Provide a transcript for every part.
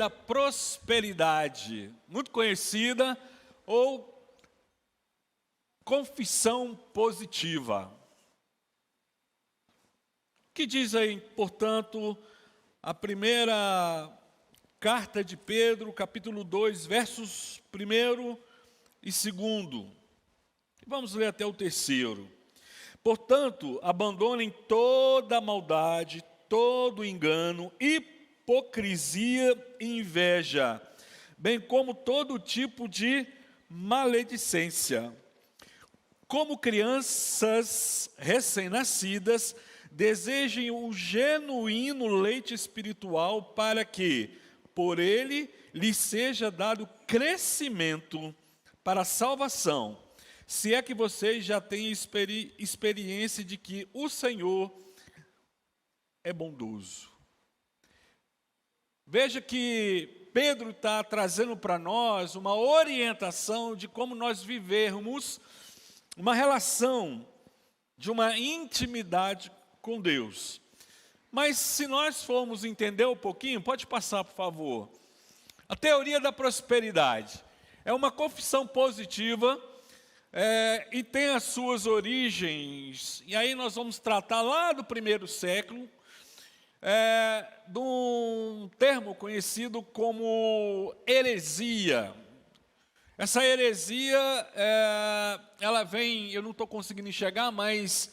da prosperidade, muito conhecida, ou confissão positiva. O que diz aí, portanto, a primeira carta de Pedro, capítulo 2, versos 1 e 2. Vamos ler até o 3º. Portanto, abandonem toda maldade, todo engano, hipocrisia e inveja, bem como todo tipo de maledicência. Como crianças recém-nascidas, desejem o genuíno leite espiritual para que, por ele, lhes seja dado crescimento para a salvação, se é que vocês já têm experiência de que o Senhor é bondoso. Veja que Pedro está trazendo para nós uma orientação de como nós vivermos uma relação de uma intimidade com Deus. Mas se nós formos entender um pouquinho, pode passar, por favor. A teoria da prosperidade é uma confissão positiva e tem as suas origens, e aí nós vamos tratar lá do 1º século, de um termo conhecido como heresia. Essa heresia, ela vem, eu não estou conseguindo enxergar, mas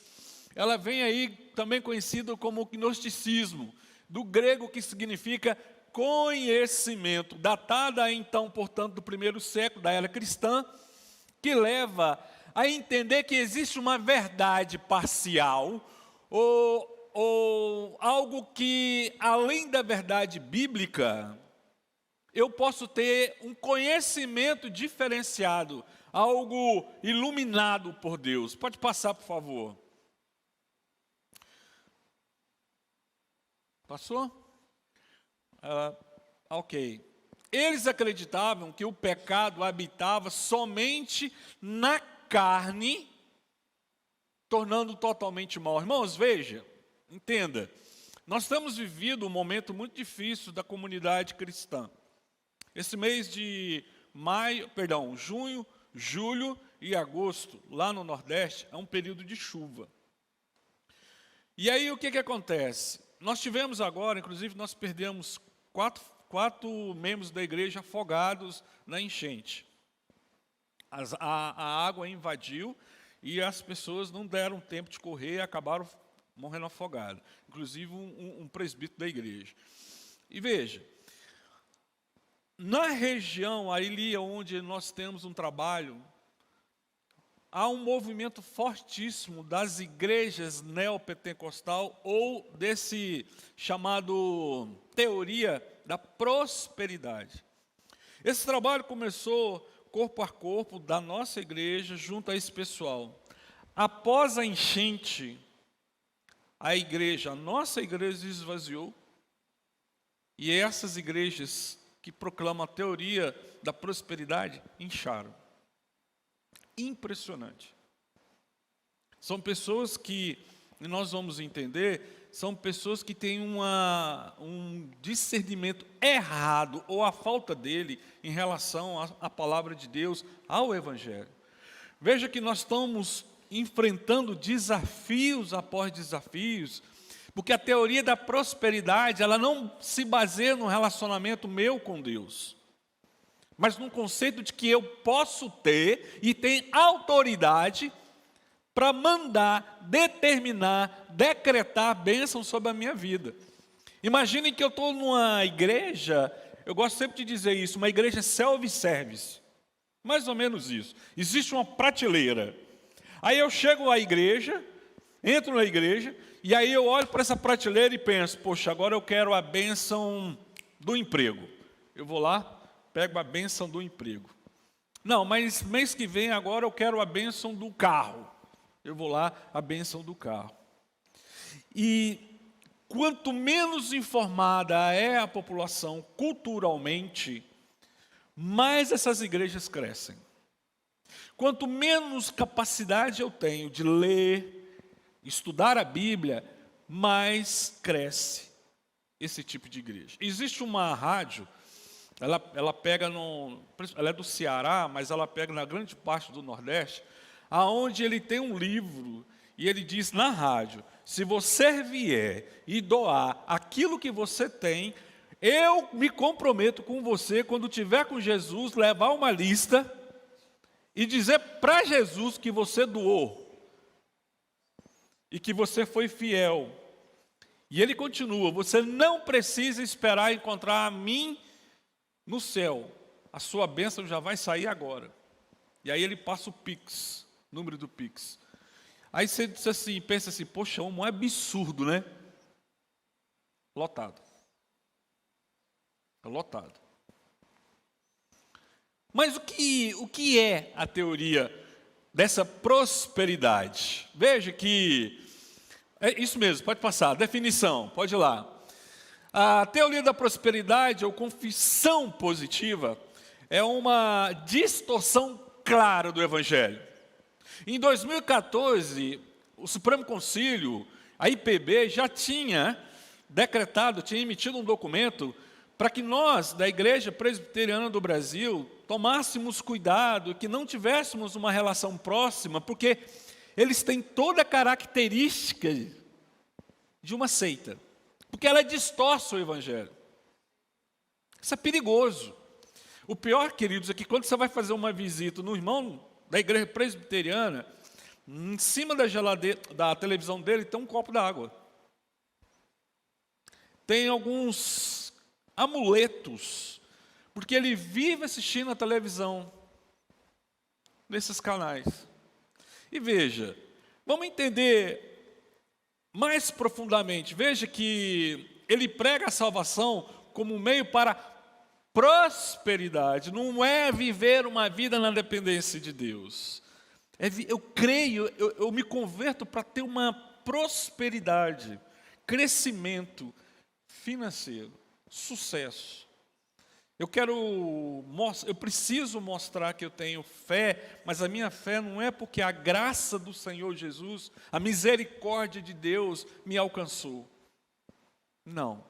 ela vem aí também conhecido como gnosticismo, do grego que significa conhecimento, datada então, portanto, do 1º século, da era cristã, que leva a entender que existe uma verdade parcial, ou algo que, além da verdade bíblica, eu posso ter um conhecimento diferenciado, algo iluminado por Deus. Pode passar, por favor. Passou? Ok. Eles acreditavam que o pecado habitava somente na carne, tornando totalmente mal. Irmãos, veja, entenda, nós estamos vivendo um momento muito difícil da comunidade cristã. Esse mês de junho, julho e agosto, lá no Nordeste, é um período de chuva. E aí o que acontece? Nós tivemos agora, inclusive nós perdemos quatro membros da igreja afogados na enchente. A água invadiu e as pessoas não deram tempo de correr e acabaram morrendo afogados. Inclusive um presbítero da igreja. E veja, na região ali onde nós temos um trabalho, há um movimento fortíssimo das igrejas neopentecostal ou desse chamado teoria da prosperidade. Esse trabalho começou corpo a corpo da nossa igreja junto a esse pessoal. Após a enchente, a nossa igreja se esvaziou, e essas igrejas que proclamam a teoria da prosperidade incharam. Impressionante. São pessoas que, nós vamos entender, são pessoas que têm um discernimento errado, ou a falta dele, em relação à palavra de Deus, ao Evangelho. Veja que nós estamos enfrentando desafios após desafios, porque a teoria da prosperidade, ela não se baseia no relacionamento meu com Deus, mas no conceito de que eu posso ter e tenho autoridade para mandar, determinar, decretar bênção sobre a minha vida. Imaginem que eu estou numa igreja, eu gosto sempre de dizer isso, uma igreja self-service, mais ou menos isso. Existe uma prateleira, aí eu chego à igreja, entro na igreja, e aí eu olho para essa prateleira e penso, poxa, agora eu quero a bênção do emprego. Eu vou lá, pego a bênção do emprego. Não, mas mês que vem agora eu quero a bênção do carro. Eu vou lá, a bênção do carro. E quanto menos informada é a população culturalmente, mais essas igrejas crescem. Quanto menos capacidade eu tenho de ler, estudar a Bíblia, mais cresce esse tipo de igreja. Existe uma rádio Ela pega ela é do Ceará, mas ela pega na grande parte do Nordeste, aonde ele tem um livro e ele diz na rádio: se você vier e doar aquilo que você tem, eu me comprometo com você, quando tiver com Jesus, levar uma lista e dizer para Jesus que você doou e que você foi fiel. E ele continua: você não precisa esperar encontrar a mim no céu, a sua bênção já vai sair agora. E aí ele passa o Pix, número do Pix. Aí você diz assim, pensa assim: poxa, um absurdo, né? Lotado. Lotado. Mas o que é a teoria dessa prosperidade? Veja que é isso mesmo, pode passar, definição, pode ir lá. A teoria da prosperidade, ou confissão positiva, é uma distorção clara do Evangelho. Em 2014, o Supremo Concílio, a IPB, já tinha decretado, tinha emitido um documento para que nós, da Igreja Presbiteriana do Brasil, tomássemos cuidado, que não tivéssemos uma relação próxima, porque eles têm toda a característica de uma seita. Porque ela distorce o Evangelho. Isso é perigoso. O pior, queridos, é que quando você vai fazer uma visita no irmão da igreja presbiteriana, em cima da geladeira, da televisão dele, tem um copo d'água. Tem alguns amuletos, porque ele vive assistindo a televisão, nesses canais. E veja, vamos entender mais profundamente. Veja que ele prega a salvação como um meio para prosperidade. Não é viver uma vida na dependência de Deus. Eu creio, eu me converto para ter uma prosperidade, crescimento financeiro, sucesso. Eu preciso mostrar que eu tenho fé, mas a minha fé não é porque a graça do Senhor Jesus, a misericórdia de Deus me alcançou. Não.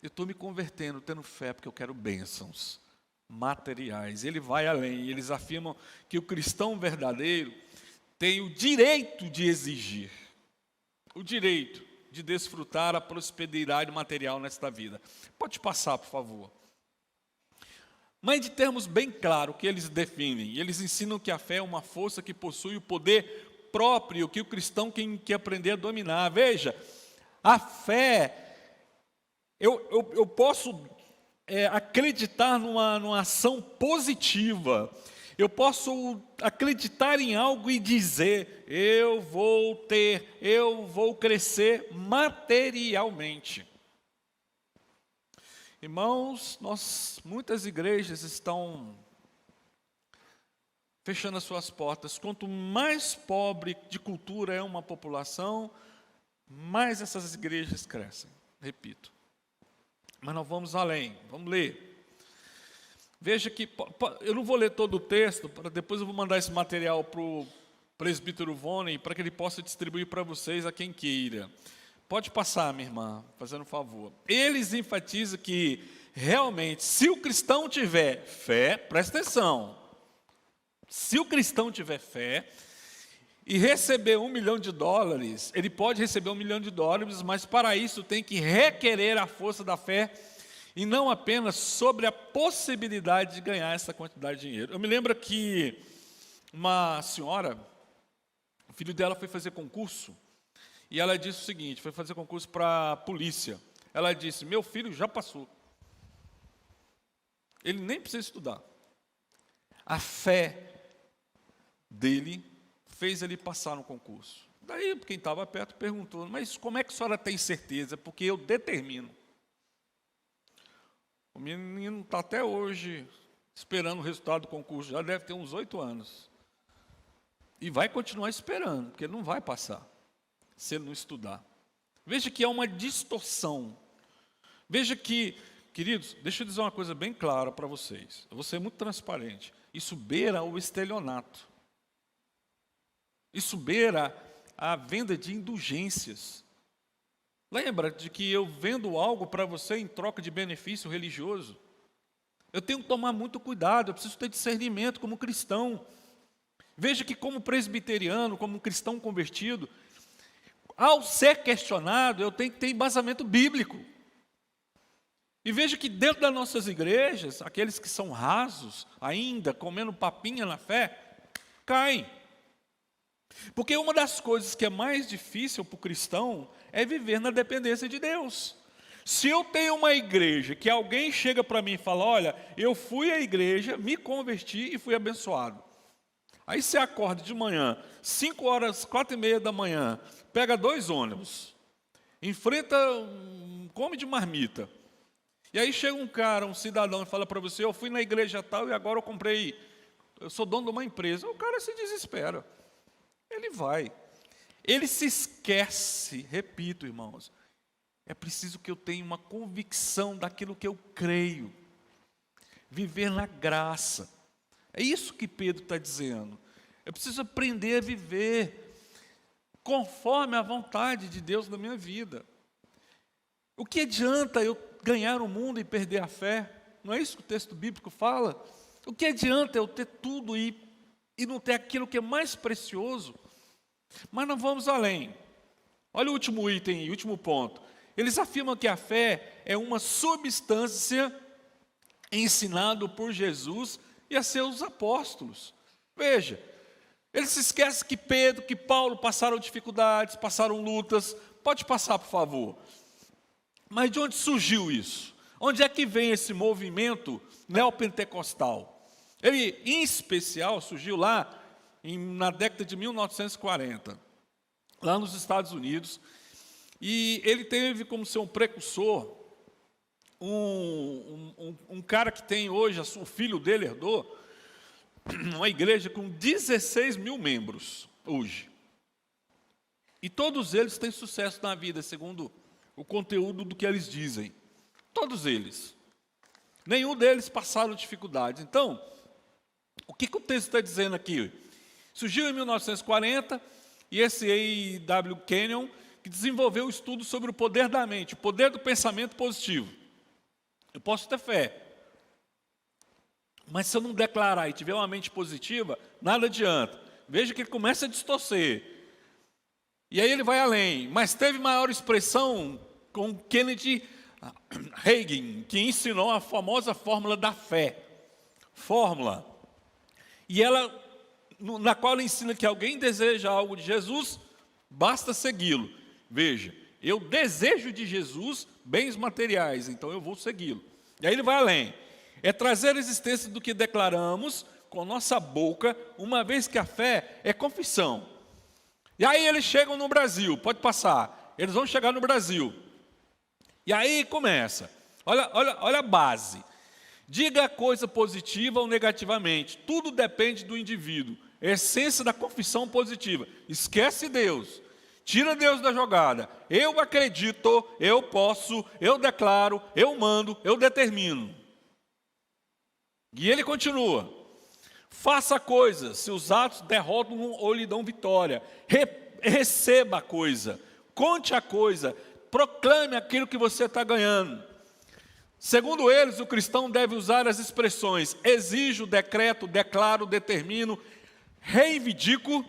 Eu estou me convertendo, tendo fé, porque eu quero bênçãos materiais. Ele vai além, eles afirmam que o cristão verdadeiro tem o direito de exigir, o direito de desfrutar a prosperidade material nesta vida. Pode passar, por favor. Mas de termos bem claro o que eles definem, eles ensinam que a fé é uma força que possui o poder próprio, que o cristão tem que aprender a dominar. Veja, a fé, eu posso acreditar numa ação positiva, eu posso acreditar em algo e dizer: eu vou crescer materialmente. Irmãos, muitas igrejas estão fechando as suas portas. Quanto mais pobre de cultura é uma população, mais essas igrejas crescem. Repito. Mas nós vamos além, vamos ler. Veja que, eu não vou ler todo o texto, depois eu vou mandar esse material para o presbítero Vônei, para que ele possa distribuir para vocês, a quem queira. Pode passar, minha irmã, fazendo um favor. Eles enfatizam que, realmente, se o cristão tiver fé, presta atenção, se o cristão tiver fé e receber $1 milhão, ele pode receber $1 milhão, mas para isso tem que requerer a força da fé e não apenas sobre a possibilidade de ganhar essa quantidade de dinheiro. Eu me lembro que uma senhora, o filho dela foi fazer concurso, e ela disse o seguinte, foi fazer concurso para a polícia. Ela disse: meu filho já passou. Ele nem precisa estudar. A fé dele fez ele passar no concurso. Daí, quem estava perto perguntou: mas como é que a senhora tem certeza? Porque eu determino. O menino está até hoje esperando o resultado do concurso, já deve ter uns 8 anos. E vai continuar esperando, porque ele não vai passar, se ele não estudar. Veja que é uma distorção. Veja que, queridos, deixa eu dizer uma coisa bem clara para vocês. Eu vou ser muito transparente. Isso beira o estelionato. Isso beira a venda de indulgências. Lembra de que eu vendo algo para você em troca de benefício religioso. Eu tenho que tomar muito cuidado, eu preciso ter discernimento como cristão. Veja que como presbiteriano, como cristão convertido, ao ser questionado, eu tenho que ter embasamento bíblico. E veja que dentro das nossas igrejas, aqueles que são rasos, ainda comendo papinha na fé, caem. Porque uma das coisas que é mais difícil para o cristão é viver na dependência de Deus. Se eu tenho uma igreja que alguém chega para mim e fala, olha, eu fui à igreja, me converti e fui abençoado. Aí você acorda de manhã, 5 horas, 4h30 da manhã, pega 2 ônibus, enfrenta, come de marmita. E aí chega um cara, um cidadão, e fala para você, eu fui na igreja tal e agora eu sou dono de uma empresa. O cara se desespera. Ele vai. Ele se esquece, repito, irmãos, é preciso que eu tenha uma convicção daquilo que eu creio. Viver na graça. É isso que Pedro está dizendo. Eu preciso aprender a viver conforme a vontade de Deus na minha vida. O que adianta eu ganhar o mundo e perder a fé? Não é isso que o texto bíblico fala? O que adianta eu ter tudo e não ter aquilo que é mais precioso? Mas nós vamos além. Olha o último item, o último ponto. Eles afirmam que a fé é uma substância ensinada por Jesus e a seus apóstolos. Veja, eles se esquecem que Pedro, que Paulo passaram dificuldades, passaram lutas. Pode passar, por favor. Mas de onde surgiu isso? Onde é que vem esse movimento neopentecostal? Ele, em especial, surgiu lá na década de 1940, lá nos Estados Unidos. E ele teve como seu precursor um cara que tem hoje, o filho dele herdou, uma igreja com 16 mil membros hoje. E todos eles têm sucesso na vida, segundo o conteúdo do que eles dizem. Todos eles. Nenhum deles passaram dificuldades. Então, o que o texto está dizendo aqui? Surgiu em 1940, e esse A.W. Kenyon, que desenvolveu um estudo sobre o poder da mente, o poder do pensamento positivo. Eu posso ter fé, mas se eu não declarar e tiver uma mente positiva, nada adianta. Veja que ele começa a distorcer. E aí ele vai além, mas teve maior expressão com Kenneth Hagin, que ensinou a famosa fórmula da fé. Fórmula. E ela, na qual ele ensina que alguém deseja algo de Jesus, basta segui-lo. Veja, eu desejo de Jesus bens materiais, então eu vou segui-lo. E aí ele vai além. É trazer a existência do que declaramos com nossa boca, uma vez que a fé é confissão. E aí eles chegam no Brasil, pode passar. Eles vão chegar no Brasil. E aí começa. Olha a base. Diga a coisa positiva ou negativamente. Tudo depende do indivíduo. Essência da confissão positiva. Esquece Deus. Tira Deus da jogada. Eu acredito, eu posso, eu declaro, eu mando, eu determino. E ele continua. Faça coisas, se os atos derrotam ou lhe dão vitória. Receba a coisa, conte a coisa, proclame aquilo que você está ganhando. Segundo eles, o cristão deve usar as expressões exijo, decreto, declaro, determino, reivindico,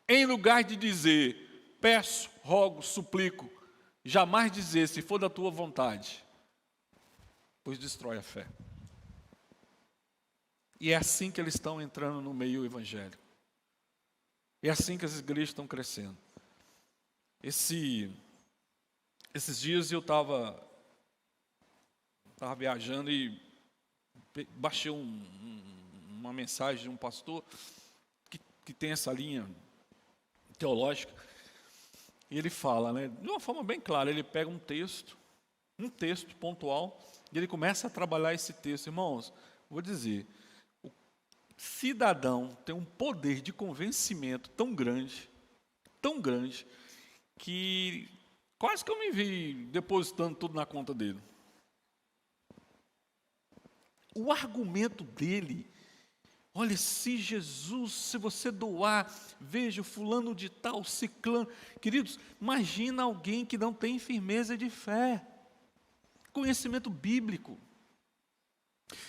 em lugar de dizer peço, rogo, suplico. Jamais dizer se for da tua vontade, pois destrói a fé. E é assim que eles estão entrando no meio evangélico. É assim que as igrejas estão crescendo. Esses dias eu estava viajando e baixei uma mensagem de um pastor que tem essa linha teológica. E ele fala, né, de uma forma bem clara, ele pega um texto pontual, e ele começa a trabalhar esse texto. Irmãos, vou dizer, o cidadão tem um poder de convencimento tão grande, que quase que eu me vi depositando tudo na conta dele. O argumento dele, olha, se Jesus, se você doar, veja o fulano de tal, ciclano. Queridos, imagina alguém que não tem firmeza de fé, conhecimento bíblico.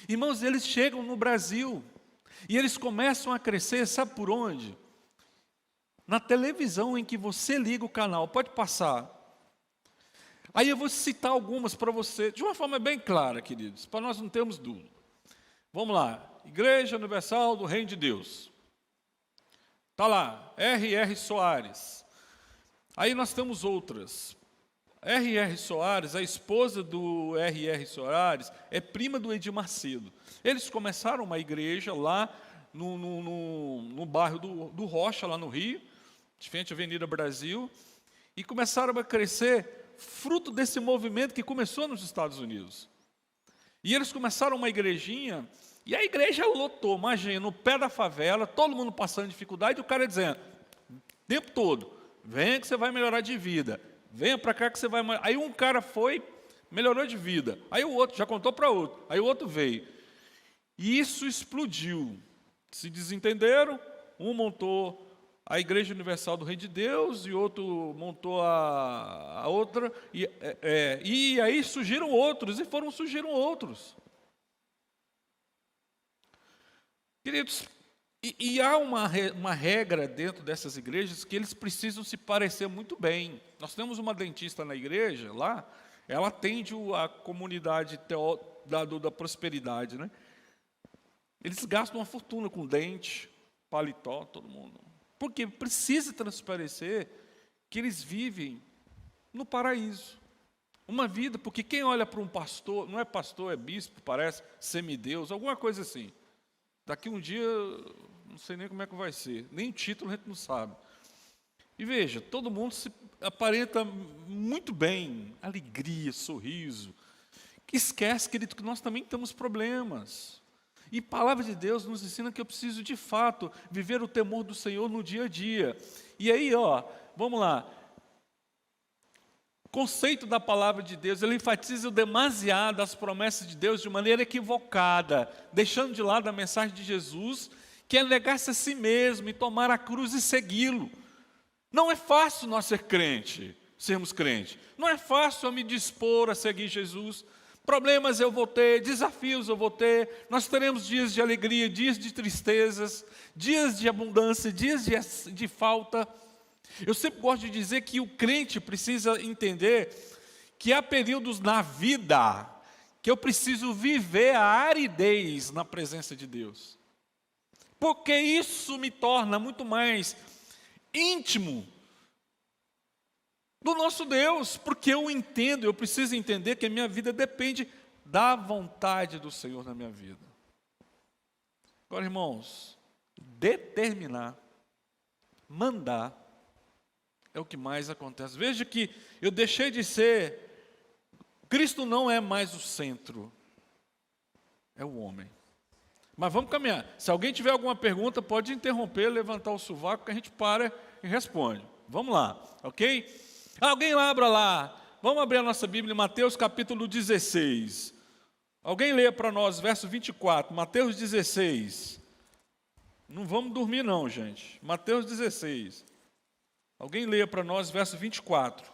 Irmãos, eles chegam no Brasil e eles começam a crescer, sabe por onde? Na televisão em que você liga o canal, pode passar. Aí eu vou citar algumas para você, de uma forma bem clara, queridos, para nós não termos dúvida. Vamos lá, Igreja Universal do Reino de Deus. Está lá, R.R. Soares. Aí nós temos outras. R.R. Soares, a esposa do R.R. Soares, é prima do Edir Macedo. Eles começaram uma igreja lá no bairro do Rocha, lá no Rio, de frente à Avenida Brasil, e começaram a crescer fruto desse movimento que começou nos Estados Unidos. E eles começaram uma igrejinha, e a igreja lotou, imagina, no pé da favela, todo mundo passando dificuldade, e o cara dizendo, o tempo todo, venha que você vai melhorar de vida, venha para cá que você vai... Aí um cara foi, melhorou de vida, aí o outro já contou para outro, aí o outro veio. E isso explodiu. Se desentenderam, um montou a Igreja Universal do Reino de Deus, e outro montou a outra, e aí surgiram outros, e surgiram outros. Queridos, e há uma regra dentro dessas igrejas que eles precisam se parecer muito bem. Nós temos uma dentista na igreja, lá, ela atende a comunidade da prosperidade, né? Eles gastam uma fortuna com dente, paletó, todo mundo. Porque precisa transparecer que eles vivem no paraíso. Uma vida, porque quem olha para um pastor, não é pastor, é bispo, parece, semideus, alguma coisa assim. Daqui um dia, não sei nem como é que vai ser, nem o título a gente não sabe. E veja, todo mundo se aparenta muito bem, alegria, sorriso. Esquece, querido, que nós também temos problemas. E a palavra de Deus nos ensina que eu preciso, de fato, viver o temor do Senhor no dia a dia. E aí, vamos lá. O conceito da palavra de Deus, ele enfatiza demasiado as promessas de Deus de maneira equivocada, deixando de lado a mensagem de Jesus, que é negar-se a si mesmo e tomar a cruz e segui-lo. Não é fácil nós sermos crentes. Não é fácil eu me dispor a seguir Jesus. Problemas eu vou ter, desafios eu vou ter, nós teremos dias de alegria, dias de tristezas, dias de abundância, dias de falta. Eu sempre gosto de dizer que o crente precisa entender que há períodos na vida que eu preciso viver a aridez na presença de Deus. Porque isso me torna muito mais íntimo do nosso Deus, porque eu preciso entender que a minha vida depende da vontade do Senhor na minha vida. Agora, irmãos, determinar, mandar, é o que mais acontece. Veja que eu deixei de ser, Cristo não é mais o centro, é o homem. Mas vamos caminhar. Se alguém tiver alguma pergunta, pode interromper, levantar o sovaco, que a gente para e responde. Vamos lá, ok? Alguém abra lá, vamos abrir a nossa Bíblia em Mateus capítulo 16. Alguém leia para nós, verso 24, Mateus 16. Não vamos dormir não, gente. Mateus 16. Alguém leia para nós, verso 24.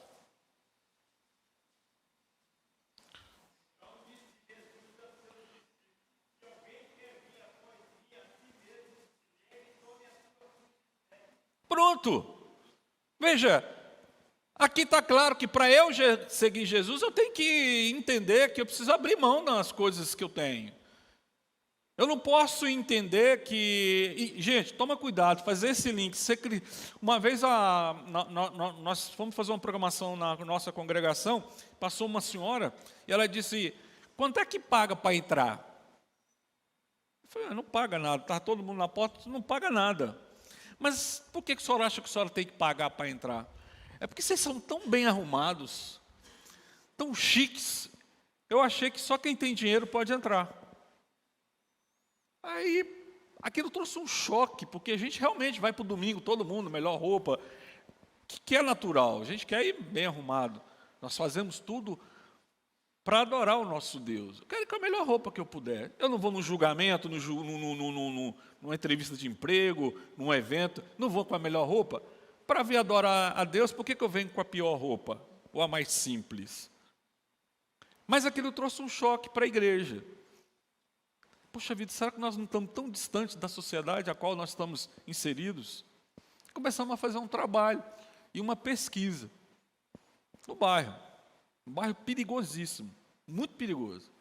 Pronto. Veja, aqui está claro que para eu seguir Jesus, eu tenho que entender que eu preciso abrir mão das coisas que eu tenho. Eu não posso entender que... gente, toma cuidado, fazer esse link. Uma vez nós fomos fazer uma programação na nossa congregação, passou uma senhora e ela disse, quanto é que paga para entrar? Eu falei, não paga nada, está todo mundo na porta, não paga nada. Mas por que a senhora acha que a senhora tem que pagar para entrar? É porque vocês são tão bem arrumados, tão chiques, eu achei que só quem tem dinheiro pode entrar. Aí, aquilo trouxe um choque, porque a gente realmente vai para o domingo, todo mundo, melhor roupa, que é natural, a gente quer ir bem arrumado. Nós fazemos tudo para adorar o nosso Deus. Eu quero ir com a melhor roupa que eu puder. Eu não vou num julgamento, numa entrevista de emprego, num evento, não vou com a melhor roupa. Para vir adorar a Deus, por que eu venho com a pior roupa? Ou a mais simples? Mas aquilo trouxe um choque para a igreja. Poxa vida, será que nós não estamos tão distantes da sociedade a qual nós estamos inseridos? Começamos a fazer um trabalho e uma pesquisa no bairro. Um bairro perigosíssimo, muito perigoso.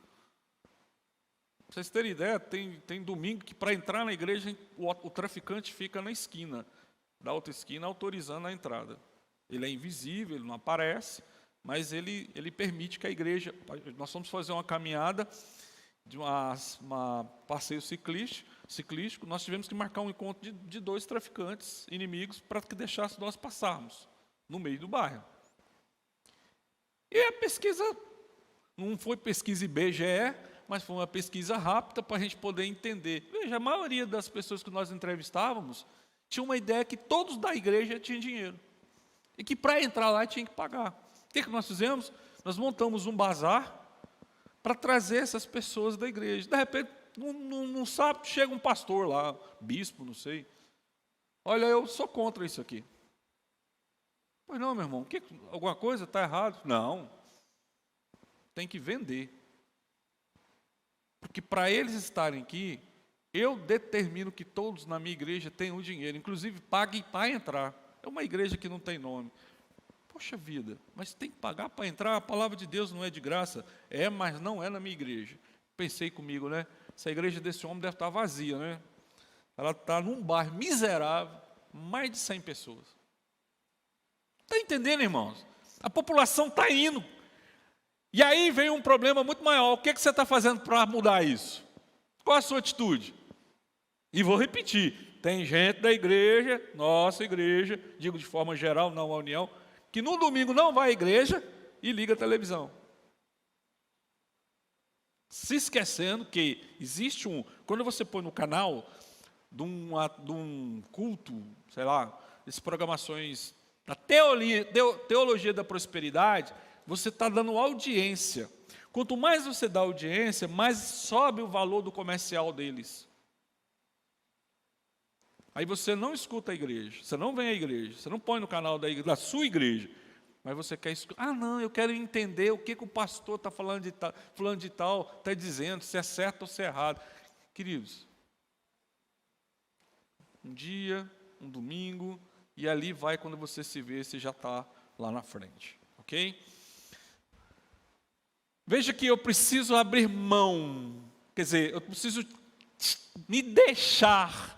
Para vocês terem ideia, tem domingo que para entrar na igreja o traficante fica na esquina, da outra esquina, autorizando a entrada. Ele é invisível, ele não aparece, mas ele permite que a igreja... Nós vamos fazer uma caminhada de uma passeio ciclístico, nós tivemos que marcar um encontro de 2 traficantes inimigos para que deixasse nós passarmos no meio do bairro. E a pesquisa não foi pesquisa IBGE, mas foi uma pesquisa rápida para a gente poder entender. Veja, a maioria das pessoas que nós entrevistávamos tinha uma ideia que todos da igreja tinham dinheiro e que para entrar lá tinha que pagar. O que nós fizemos? Nós montamos um bazar para trazer essas pessoas da igreja. De repente, não sabe, chega um pastor lá, bispo, não sei. Olha, eu sou contra isso aqui. Pois não, meu irmão, alguma coisa está errado? Não. Tem que vender. Porque para eles estarem aqui, eu determino que todos na minha igreja tenham dinheiro, inclusive paguem para entrar. É uma igreja que não tem nome. Poxa vida, mas tem que pagar para entrar? A palavra de Deus não é de graça. É, mas não é na minha igreja. Pensei comigo, né? Essa igreja desse homem deve estar vazia, né? Ela está num bairro miserável, mais de 100 pessoas. Está entendendo, irmãos? A população está indo. E aí vem um problema muito maior. O que você está fazendo para mudar isso? Qual a sua atitude? E vou repetir, tem gente da igreja, nossa igreja, digo de forma geral, não a união, que no domingo não vai à igreja e liga a televisão. Se esquecendo que existe quando você põe no canal de um culto, sei lá, essas programações da teologia da prosperidade, você está dando audiência. Quanto mais você dá audiência, mais sobe o valor do comercial deles. Aí você não escuta a igreja, você não vem à igreja, você não põe no canal da sua igreja, mas você quer escutar. Ah, não, eu quero entender o que o pastor está falando de tal, está dizendo, se é certo ou se é errado. Queridos, um dia, um domingo, e ali vai quando você se vê, você já está lá na frente, ok? Veja que eu preciso abrir mão, quer dizer, eu preciso me deixar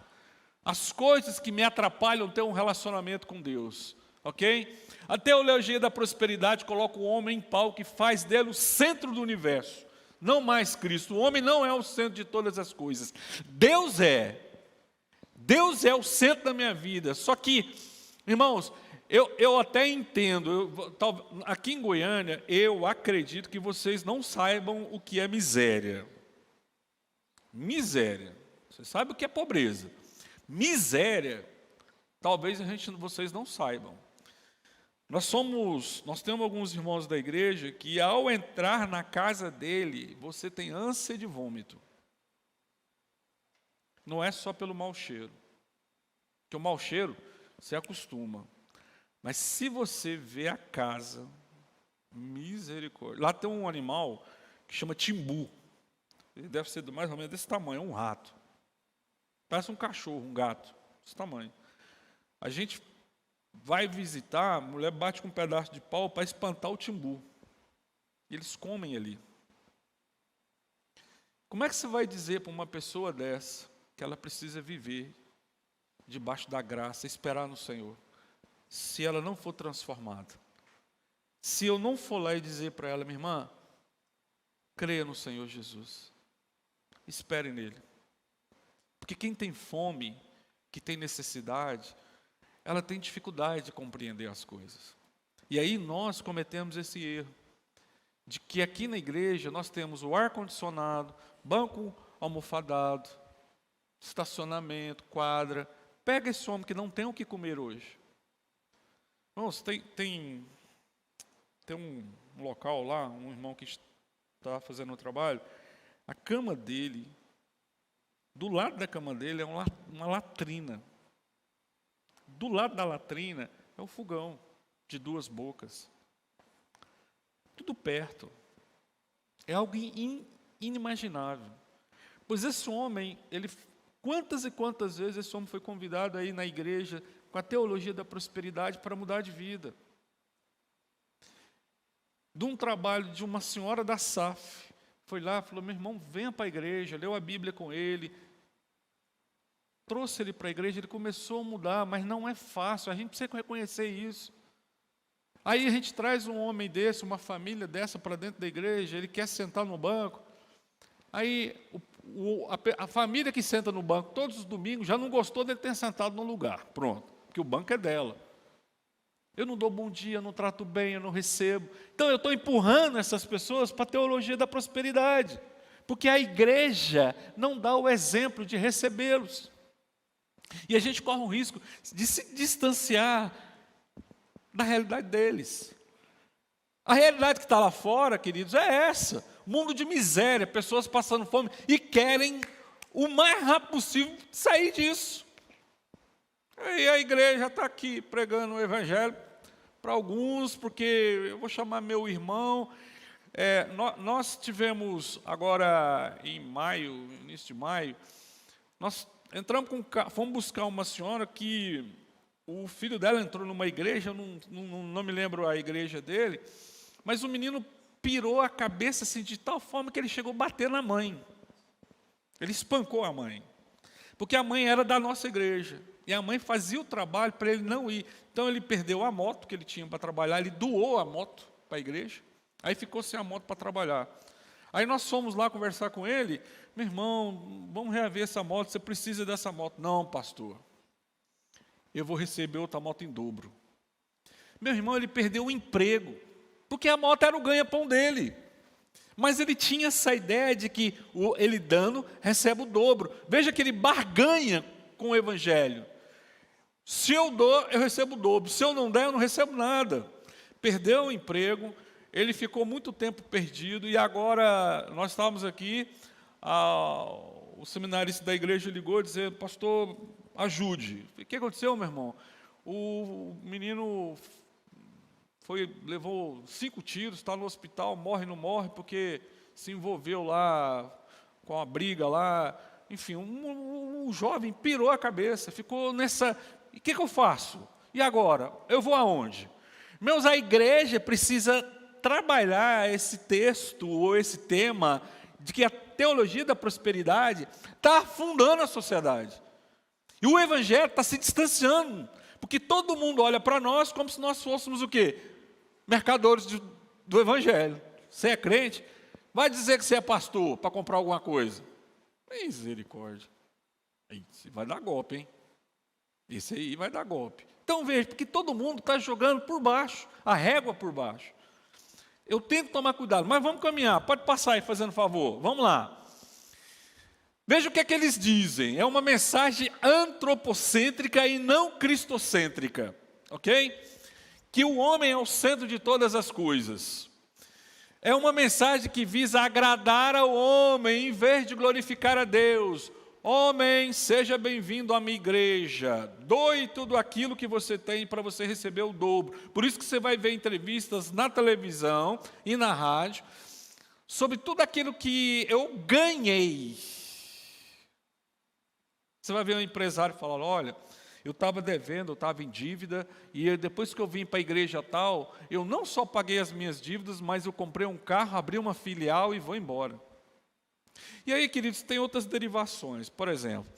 as coisas que me atrapalham ter um relacionamento com Deus, ok? A teologia da prosperidade coloca o homem em pau, que faz dele o centro do universo, não mais Cristo. O homem não é o centro de todas as coisas, Deus é. Deus é o centro da minha vida. Só que, irmãos, eu até entendo, aqui em Goiânia, eu acredito que vocês não saibam o que é miséria. Miséria. Você sabe o que é pobreza. Miséria, talvez vocês não saibam. Nós temos alguns irmãos da igreja que ao entrar na casa dele, você tem ânsia de vômito. Não é só pelo mau cheiro. Porque o mau cheiro, você acostuma. Mas se você vê a casa, misericórdia. Lá tem um animal que chama timbu. Ele deve ser mais ou menos desse tamanho, é um rato. Parece um cachorro, um gato, desse tamanho. A gente vai visitar, a mulher bate com um pedaço de pau para espantar o timbu. E eles comem ali. Como é que você vai dizer para uma pessoa dessa que ela precisa viver debaixo da graça, esperar no Senhor, se ela não for transformada? Se eu não for lá e dizer para ela, minha irmã, creia no Senhor Jesus, espere nele. Porque quem tem fome, que tem necessidade, ela tem dificuldade de compreender as coisas. E aí nós cometemos esse erro, de que aqui na igreja nós temos o ar-condicionado, banco almofadado, estacionamento, quadra. Pega esse homem que não tem o que comer hoje. Irmãos, tem um local lá, um irmão que está fazendo um trabalho, a cama dele, do lado da cama dele é uma latrina. Do lado da latrina é um fogão de 2 bocas. Tudo perto. É algo inimaginável. Pois esse homem, quantas e quantas vezes esse homem foi convidado aí na igreja com a teologia da prosperidade para mudar de vida. De um trabalho de uma senhora da SAF, foi lá, falou, meu irmão, venha para a igreja, leu a Bíblia com ele, trouxe ele para a igreja, ele começou a mudar, mas não é fácil, a gente precisa reconhecer isso. Aí a gente traz um homem desse, uma família dessa para dentro da igreja, ele quer sentar no banco, aí a família que senta no banco todos os domingos já não gostou dele ter sentado no lugar, pronto, porque o banco é dela. Eu não dou bom dia, eu não trato bem, eu não recebo. Então eu estou empurrando essas pessoas para a teologia da prosperidade, porque a igreja não dá o exemplo de recebê-los. E a gente corre o risco de se distanciar da realidade deles. A realidade que está lá fora, queridos, é essa. Mundo de miséria, pessoas passando fome e querem o mais rápido possível sair disso. E a igreja está aqui pregando o evangelho para alguns, porque eu vou chamar meu irmão. Nós tivemos agora em maio, início de maio, nós entramos fomos buscar uma senhora que o filho dela entrou numa igreja, não me lembro a igreja dele, mas o menino pirou a cabeça assim, de tal forma que ele chegou a bater na mãe. Ele espancou a mãe, porque a mãe era da nossa igreja, e a mãe fazia o trabalho para ele não ir. Então ele perdeu a moto que ele tinha para trabalhar, ele doou a moto para a igreja, aí ficou sem a moto para trabalhar. Aí nós fomos lá conversar com ele, meu irmão, vamos reaver essa moto, você precisa dessa moto. Não, pastor, eu vou receber outra moto em dobro. Meu irmão, ele perdeu o emprego, porque a moto era o ganha-pão dele. Mas ele tinha essa ideia de que ele dando, recebe o dobro. Veja que ele barganha com o evangelho. Se eu dou, eu recebo o dobro. Se eu não der, eu não recebo nada. Perdeu o emprego, ele ficou muito tempo perdido, e agora nós estávamos aqui, o seminarista da igreja ligou dizendo, pastor, ajude. O que aconteceu, meu irmão? O menino levou 5 tiros, está no hospital, morre, não morre, porque se envolveu lá com a briga lá. Enfim, um jovem pirou a cabeça, ficou nessa, e o que eu faço? E agora? Eu vou aonde? Meus, a igreja precisa trabalhar esse texto, ou esse tema, de que a teologia da prosperidade está afundando a sociedade. E o evangelho está se distanciando, porque todo mundo olha para nós como se nós fôssemos o quê? Mercadores do evangelho. Você é crente? Vai dizer que você é pastor para comprar alguma coisa. Misericórdia. Isso vai dar golpe, hein? Esse aí vai dar golpe. Então veja, porque todo mundo está jogando por baixo, a régua por baixo. Eu tento tomar cuidado, mas vamos caminhar. Pode passar aí, fazendo favor. Vamos lá. Veja o que é que eles dizem. É uma mensagem antropocêntrica e não cristocêntrica. Ok? Que o homem é o centro de todas as coisas. É uma mensagem que visa agradar ao homem, em vez de glorificar a Deus. Homem, seja bem-vindo à minha igreja. Doe tudo aquilo que você tem para você receber o dobro. Por isso que você vai ver entrevistas na televisão e na rádio sobre tudo aquilo que eu ganhei. Você vai ver um empresário falando, olha, eu estava devendo, eu estava em dívida, e depois que eu vim para a igreja tal, eu não só paguei as minhas dívidas, mas eu comprei um carro, abri uma filial e vou embora. E aí, queridos, tem outras derivações. Por exemplo,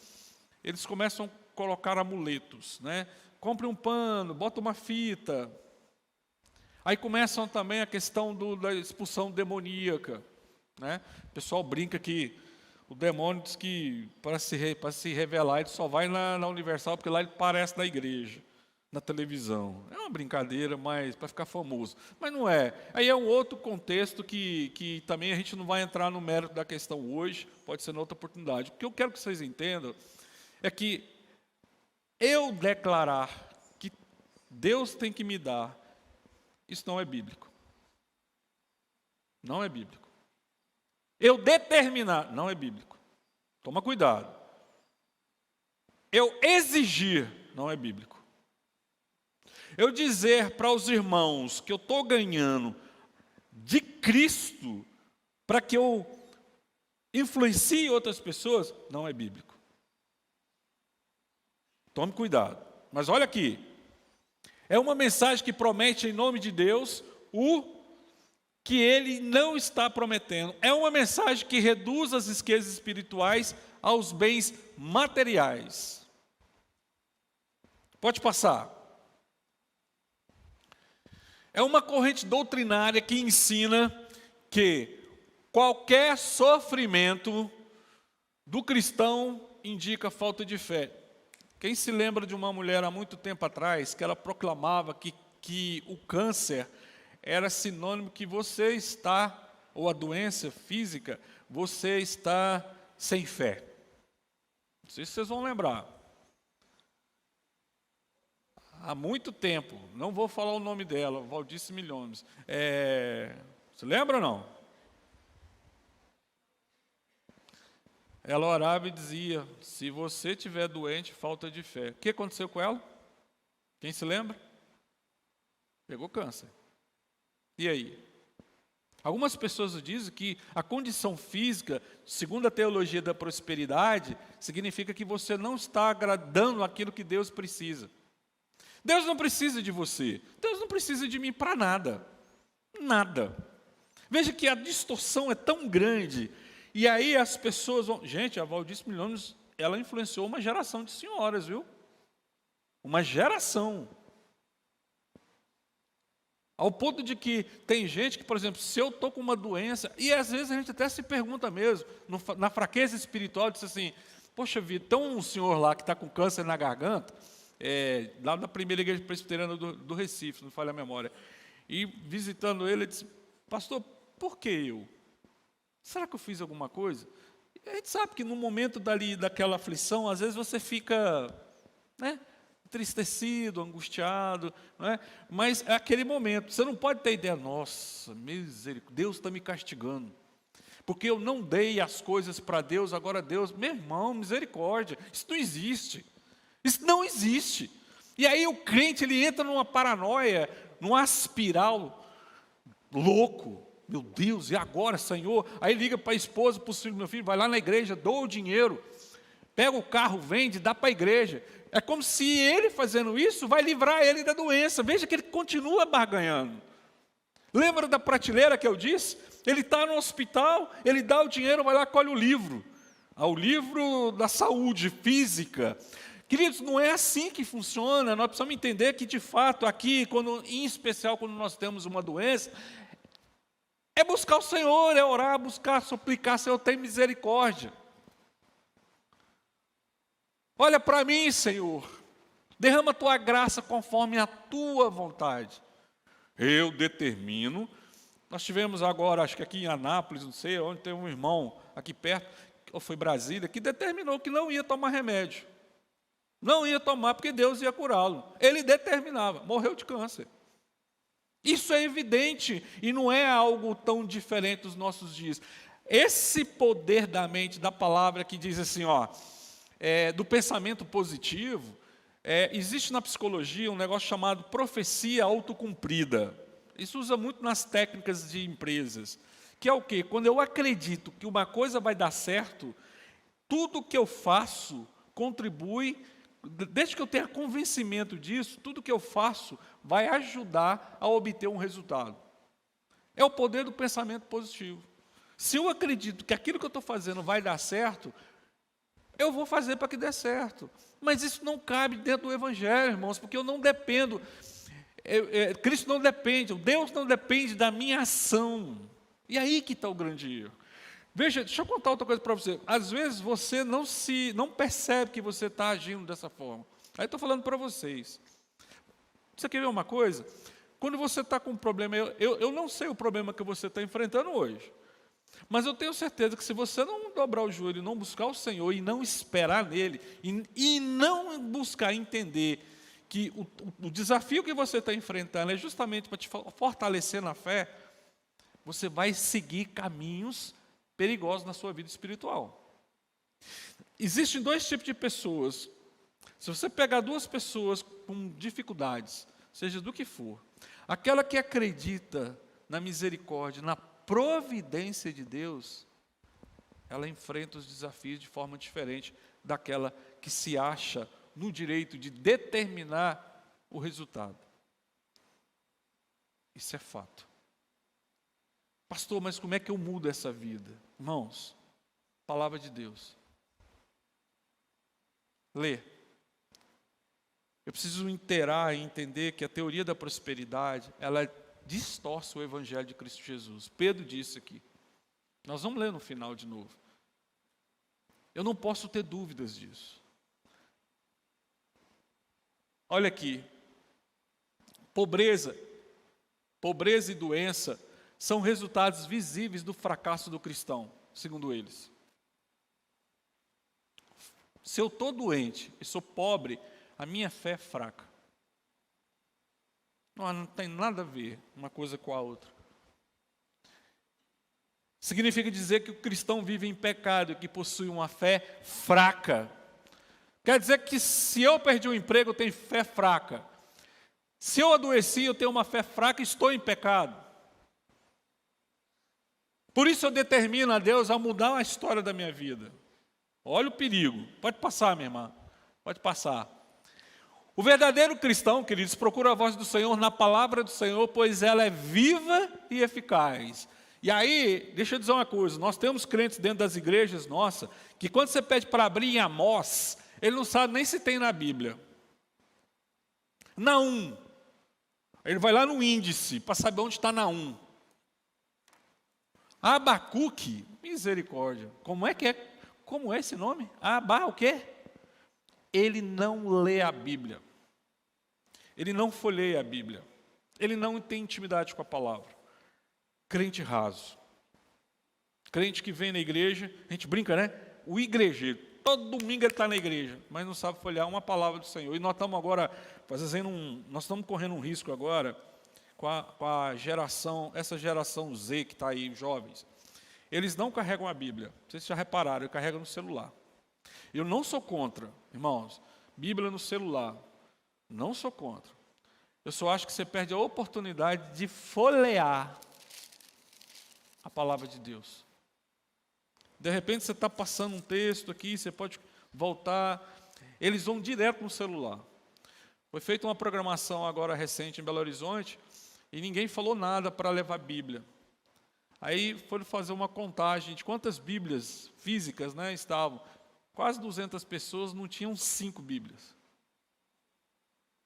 eles começam a colocar amuletos, né? Compre um pano, bota uma fita. Aí começam também a questão da expulsão demoníaca, né? O pessoal brinca que o demônio diz que para se revelar ele só vai na Universal, porque lá ele aparece na igreja, na televisão. É uma brincadeira, mas para ficar famoso. Mas não é. Aí é um outro contexto que também a gente não vai entrar no mérito da questão hoje, pode ser em outra oportunidade. O que eu quero que vocês entendam é que eu declarar que Deus tem que me dar, isso não é bíblico. Não é bíblico. Eu determinar, não é bíblico. Toma cuidado. Eu exigir, não é bíblico. Eu dizer para os irmãos que eu estou ganhando de Cristo, para que eu influencie outras pessoas, não é bíblico. Tome cuidado. Mas olha aqui, é uma mensagem que promete em nome de Deus o que Ele não está prometendo. É uma mensagem que reduz as riquezas espirituais aos bens materiais. Pode passar. É uma corrente doutrinária que ensina que qualquer sofrimento do cristão indica falta de fé. Quem se lembra de uma mulher há muito tempo atrás, que ela proclamava que o câncer era sinônimo que você está, ou a doença física, você está sem fé. Não sei se vocês vão lembrar. Há muito tempo, não vou falar o nome dela, Valdice Milhomes. Você lembra ou não? Ela orava e dizia, se você estiver doente, falta de fé. O que aconteceu com ela? Quem se lembra? Pegou câncer. E aí? Algumas pessoas dizem que a condição física, segundo a teologia da prosperidade, significa que você não está agradando aquilo que Deus precisa. Deus não precisa de você. Deus não precisa de mim para nada. Nada. Veja que a distorção é tão grande. E aí as pessoas vão... Gente, a Valdice Milhomes, ela influenciou uma geração de senhoras, viu? Uma geração. Ao ponto de que tem gente que, por exemplo, se eu estou com uma doença, e às vezes a gente até se pergunta mesmo, na fraqueza espiritual, diz assim, poxa vida, tem um senhor lá que está com câncer na garganta, lá na primeira igreja presbiteriana do Recife, não falha a memória, e visitando ele, ele disse, pastor, por que eu? Será que eu fiz alguma coisa? E a gente sabe que no momento daquela aflição, às vezes você fica, entristecido, angustiado, mas é aquele momento, você não pode ter ideia, nossa, misericórdia, Deus está me castigando, porque eu não dei as coisas para Deus, agora Deus, meu irmão, misericórdia, isso não existe, isso não existe. E aí o crente, ele entra numa paranoia, numa espiral louco, meu Deus, e agora, Senhor? Aí liga para a esposa, para o filho, meu filho, vai lá na igreja, dou o dinheiro, pega o carro, vende, dá para a igreja. É como se ele fazendo isso vai livrar ele da doença. Veja que ele continua barganhando. Lembra da prateleira que eu disse? Ele está no hospital, ele dá o dinheiro, vai lá, colhe o livro. O livro da saúde física. Queridos, não é assim que funciona. Nós precisamos entender que, de fato, aqui, em especial quando nós temos uma doença, é buscar o Senhor, é orar, buscar, suplicar, Senhor, tem misericórdia. Olha para mim, Senhor, derrama a Tua graça conforme a Tua vontade. Eu determino. Nós tivemos agora, acho que aqui em Anápolis, não sei, onde tem um irmão aqui perto, ou foi Brasília, que determinou que não ia tomar remédio. Não ia tomar porque Deus ia curá-lo. Ele determinava, morreu de câncer. Isso é evidente e não é algo tão diferente dos nossos dias. Esse poder da mente, da palavra que diz assim, do pensamento positivo, existe na psicologia um negócio chamado profecia autocumprida. Isso usa muito nas técnicas de empresas. Que é o quê? Quando eu acredito que uma coisa vai dar certo, tudo que eu faço contribui, desde que eu tenha convencimento disso, tudo que eu faço vai ajudar a obter um resultado. É o poder do pensamento positivo. Se eu acredito que aquilo que eu estou fazendo vai dar certo, eu vou fazer para que dê certo. Mas isso não cabe dentro do Evangelho, irmãos, porque eu não dependo, Cristo não depende, Deus não depende da minha ação. E aí que está o grande erro. Veja, deixa eu contar outra coisa para você. Às vezes você não percebe que você está agindo dessa forma. Aí estou falando para vocês. Você quer ver uma coisa? Quando você está com um problema, eu não sei o problema que você está enfrentando hoje. Mas eu tenho certeza que se você não dobrar o joelho, não buscar o Senhor e não esperar nele, e não buscar entender que o desafio que você está enfrentando é justamente para te fortalecer na fé, você vai seguir caminhos perigosos na sua vida espiritual. Existem dois tipos de pessoas. Se você pegar duas pessoas com dificuldades, seja do que for, aquela que acredita na misericórdia, na providência de Deus, ela enfrenta os desafios de forma diferente daquela que se acha no direito de determinar o resultado. Isso é fato. Pastor, mas como é que eu mudo essa vida? Irmãos, palavra de Deus. Lê. Eu preciso inteirar e entender que a teoria da prosperidade, ela distorce o evangelho de Cristo Jesus. Pedro disse aqui. Nós vamos ler no final de novo. Eu não posso ter dúvidas disso. Olha aqui. Pobreza e doença são resultados visíveis do fracasso do cristão, segundo eles. Se eu estou doente e sou pobre, a minha fé é fraca. Não tem nada a ver uma coisa com a outra. Significa dizer que o cristão vive em pecado e que possui uma fé fraca. Quer dizer que se eu perdi um emprego, eu tenho fé fraca. Se eu adoeci, eu tenho uma fé fraca e estou em pecado. Por isso eu determino a Deus a mudar a história da minha vida. Olha o perigo. Pode passar, minha irmã. Pode passar. O verdadeiro cristão, queridos, procura a voz do Senhor na palavra do Senhor, pois ela é viva e eficaz. E aí, deixa eu dizer uma coisa, nós temos crentes dentro das igrejas, nossa, que quando você pede para abrir em Amós, ele não sabe nem se tem na Bíblia. Naum. Ele vai lá no índice, para saber onde está Naum. Abacuque, misericórdia. Como é esse nome? O quê? Ele não lê a Bíblia. Ele não folheia a Bíblia. Ele não tem intimidade com a palavra. Crente raso. Crente que vem na igreja, a gente brinca, né? O igrejeiro. Todo domingo ele está na igreja, mas não sabe folhear uma palavra do Senhor. E nós estamos agora nós estamos correndo um risco agora com a geração, essa geração Z que está aí, jovens. Eles não carregam a Bíblia. Vocês já repararam, eles carregam no celular. Eu não sou contra, irmãos, Bíblia no celular. Não sou contra. Eu só acho que você perde a oportunidade de folhear a palavra de Deus. De repente você está passando um texto aqui, você pode voltar. Eles vão direto no celular. Foi feita uma programação agora recente em Belo Horizonte e ninguém falou nada para levar Bíblia. Aí foram fazer uma contagem de quantas Bíblias físicas, né, estavam. Quase 200 pessoas, não tinham 5 Bíblias.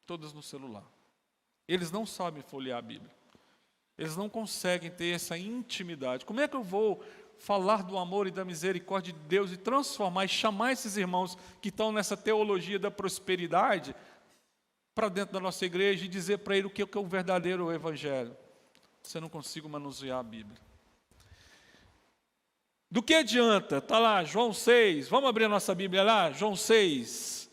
Todas no celular. Eles não sabem folhear a Bíblia. Eles não conseguem ter essa intimidade. Como é que eu vou falar do amor e da misericórdia de Deus e transformar e chamar esses irmãos que estão nessa teologia da prosperidade para dentro da nossa igreja e dizer para ele o que é o verdadeiro evangelho? Se eu não consigo manusear a Bíblia. Do que adianta? Está lá, João 6, vamos abrir a nossa Bíblia lá? João 6,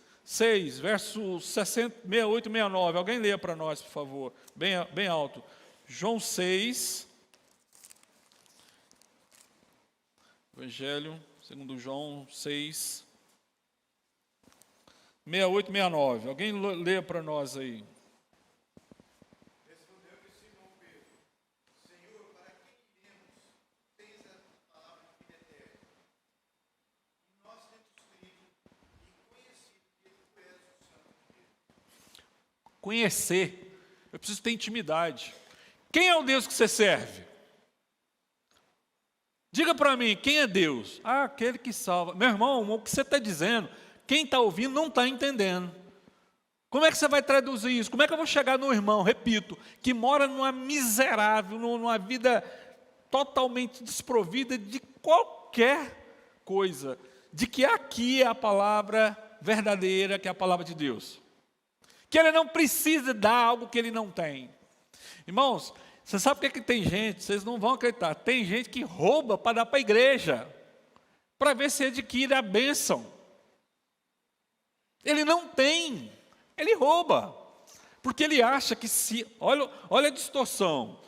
versos 68 e 69. Alguém leia para nós, por favor, bem alto. João 6, Evangelho, segundo João 6, 68 e 69. Alguém leia para nós aí. Respondeu-lhe Simão Pedro: Senhor, para quem iremos? Tens a palavra de vida eterna. E nós temos crido e conhecido que tu és o Santo de Deus. Conhecer, eu preciso ter intimidade. Quem é o Deus que você serve? Diga para mim, quem é Deus? Aquele que salva. Meu irmão, o que você está dizendo, quem está ouvindo não está entendendo. Como é que você vai traduzir isso? Como é que eu vou chegar no irmão, repito, que mora numa miserável, numa vida totalmente desprovida de qualquer coisa, de que aqui é a palavra verdadeira, que é a palavra de Deus. Que ele não precisa dar algo que ele não tem. Irmãos, você sabe o que é que tem gente, vocês não vão acreditar, tem gente que rouba para dar para a igreja, para ver se adquire a bênção. Ele não tem, ele rouba, porque ele acha que olha a distorção,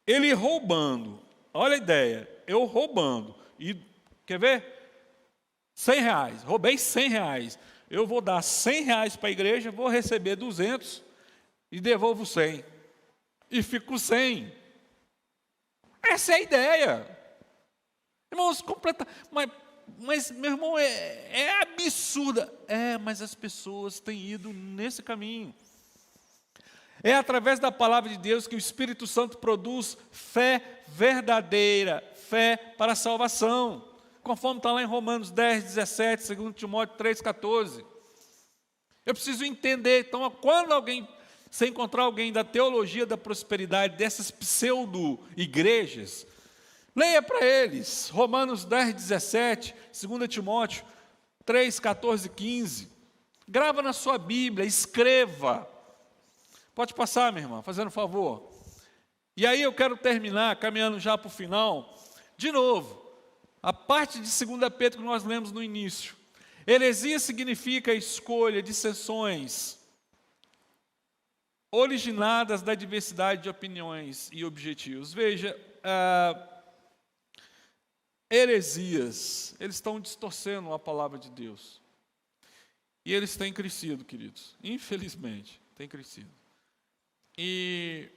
ele roubando, olha a ideia, eu roubando, e quer ver? R$100, roubei R$100, eu vou dar R$100 para a igreja, vou receber 200 e devolvo 100. E fico 100. Essa é a ideia. Irmãos, completa, mas meu irmão, é absurda. Mas as pessoas têm ido nesse caminho. É através da palavra de Deus que o Espírito Santo produz fé verdadeira, fé para a salvação, conforme está lá em Romanos 10, 17, 2 Timóteo 3, 14. Eu preciso entender, então, quando você encontrar alguém da teologia da prosperidade, dessas pseudo-igrejas, leia para eles, Romanos 10, 17, 2 Timóteo 3, 14, 15. Grava na sua Bíblia, escreva. Pode passar, minha irmã, fazendo favor. E aí eu quero terminar, caminhando já para o final, de novo, a parte de 2 Pedro que nós lemos no início. Heresia significa escolha, dissensões, originadas da diversidade de opiniões e objetivos. Veja, heresias, eles estão distorcendo a palavra de Deus. E eles têm crescido, queridos, infelizmente, têm crescido. E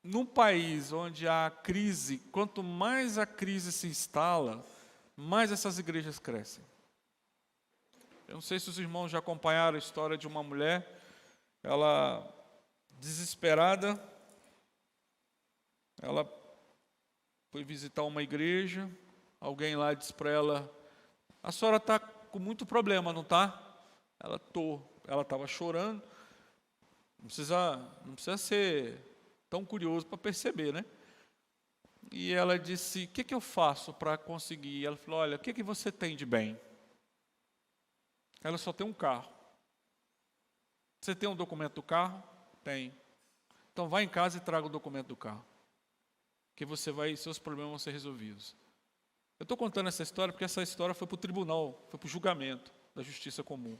num país onde há crise, quanto mais a crise se instala, mais essas igrejas crescem. Eu não sei se os irmãos já acompanharam a história de uma mulher, ela, desesperada, ela foi visitar uma igreja, alguém lá disse para ela, a senhora está com muito problema, não está? Ela estava chorando. Não precisa ser tão curioso para perceber, né? E ela disse, o que eu faço para conseguir? Ela falou, olha, o que você tem de bem? Ela só tem um carro. Você tem um documento do carro? Tem. Então vá em casa e traga o documento do carro. Que seus problemas vão ser resolvidos. Eu estou contando essa história porque essa história foi para o tribunal, foi para o julgamento da justiça comum.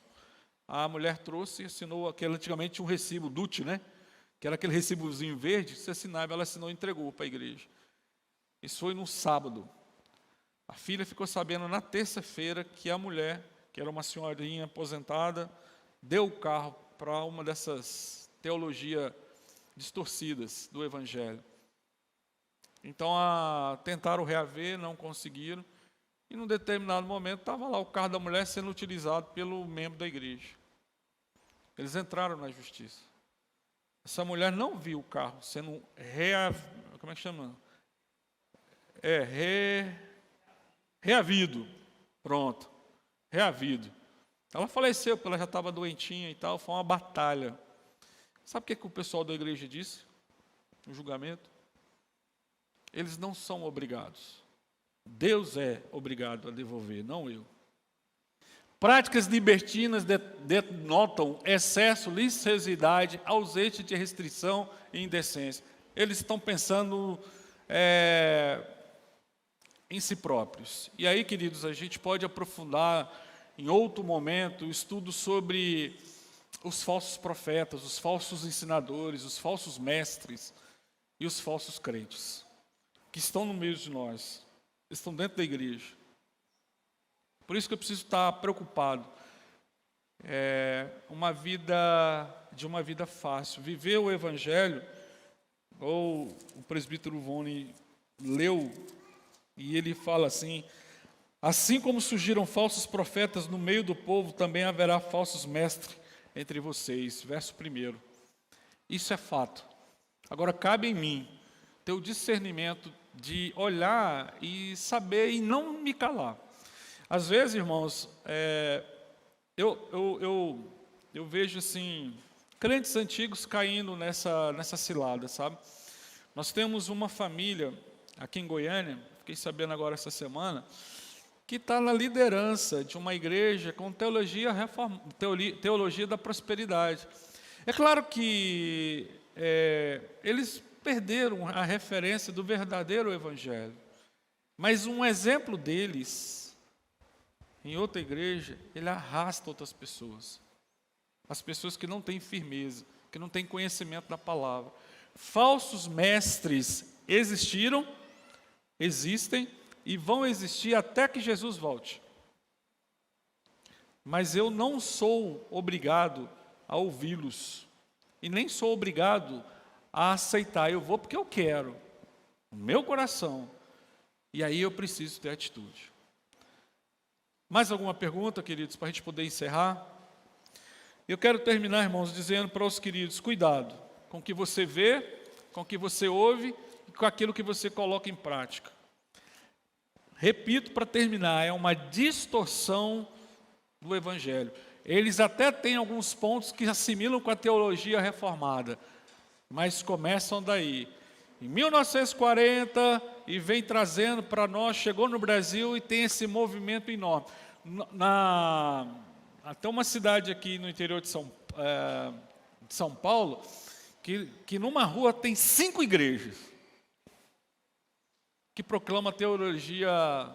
A mulher trouxe e assinou aquele, antigamente tinha um recibo, DUT, né? Que era aquele recibozinho verde, que você assinava, ela assinou e entregou para a igreja. Isso foi no sábado. A filha ficou sabendo na terça-feira que a mulher, que era uma senhorinha aposentada, deu o carro para uma dessas teologias distorcidas do Evangelho. Então, tentaram reaver, não conseguiram. E num determinado momento estava lá o carro da mulher sendo utilizado pelo membro da igreja. Eles entraram na justiça. Essa mulher não viu o carro sendo como é que chama? Reavido. Pronto. Reavido. Ela faleceu porque ela já estava doentinha e tal, foi uma batalha. Sabe o que o pessoal da igreja disse no julgamento? Eles não são obrigados. Deus é obrigado a devolver, não eu. Práticas libertinas denotam excesso, licenciosidade, ausência de restrição e indecência. Eles estão pensando em si próprios. E aí, queridos, a gente pode aprofundar em outro momento o estudo sobre os falsos profetas, os falsos ensinadores, os falsos mestres e os falsos crentes, que estão no meio de nós. Estão dentro da igreja. Por isso que eu preciso estar preocupado. Uma vida fácil. Viver o Evangelho, ou o presbítero Vone leu, e ele fala assim, assim como surgiram falsos profetas no meio do povo, também haverá falsos mestres entre vocês. Verso 1. Isso é fato. Agora, cabe em mim ter o discernimento de olhar e saber e não me calar. Às vezes, irmãos, eu vejo assim, crentes antigos caindo nessa cilada, sabe? Nós temos uma família aqui em Goiânia, fiquei sabendo agora essa semana, que está na liderança de uma igreja com teologia da prosperidade. É claro que eles perderam a referência do verdadeiro Evangelho. Mas um exemplo deles, em outra igreja, ele arrasta outras pessoas. As pessoas que não têm firmeza, que não têm conhecimento da palavra. Falsos mestres existiram, existem e vão existir até que Jesus volte. Mas eu não sou obrigado a ouvi-los. E nem sou obrigado a aceitar. Eu vou porque eu quero. O meu coração. E aí eu preciso ter atitude. Mais alguma pergunta, queridos, para a gente poder encerrar? Eu quero terminar, irmãos, dizendo para os queridos, cuidado com o que você vê, com o que você ouve e com aquilo que você coloca em prática. Repito para terminar, é uma distorção do Evangelho. Eles até têm alguns pontos que assimilam com a teologia reformada, mas começam daí. Em 1940, e vem trazendo para nós, chegou no Brasil e tem esse movimento enorme. Até uma cidade aqui no interior de São Paulo, que numa rua tem 5 igrejas, que proclama a teologia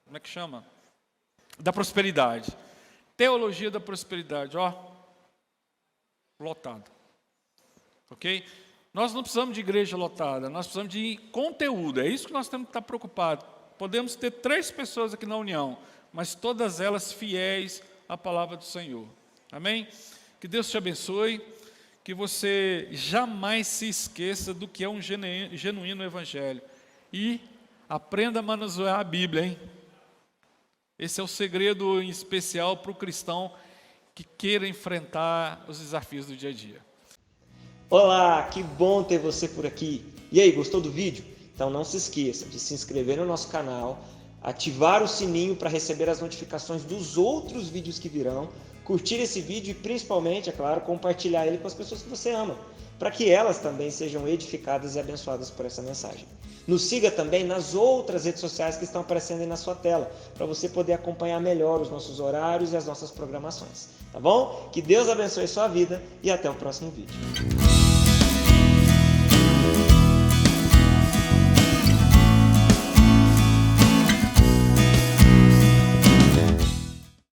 como é que chama? Da prosperidade. Teologia da prosperidade, lotado. Ok? Nós não precisamos de igreja lotada, nós precisamos de conteúdo, é isso que nós temos que estar preocupados. Podemos ter 3 pessoas aqui na união, mas todas elas fiéis à palavra do Senhor. Amém? Que Deus te abençoe, que você jamais se esqueça do que é um genuíno evangelho. E aprenda a manusear a Bíblia, hein? Esse é o segredo em especial para o cristão que queira enfrentar os desafios do dia a dia. Olá, que bom ter você por aqui. E aí, gostou do vídeo? Então não se esqueça de se inscrever no nosso canal, ativar o sininho para receber as notificações dos outros vídeos que virão, curtir esse vídeo e principalmente, é claro, compartilhar ele com as pessoas que você ama, para que elas também sejam edificadas e abençoadas por essa mensagem. Nos siga também nas outras redes sociais que estão aparecendo aí na sua tela, para você poder acompanhar melhor os nossos horários e as nossas programações. Tá bom? Que Deus abençoe sua vida e até o próximo vídeo.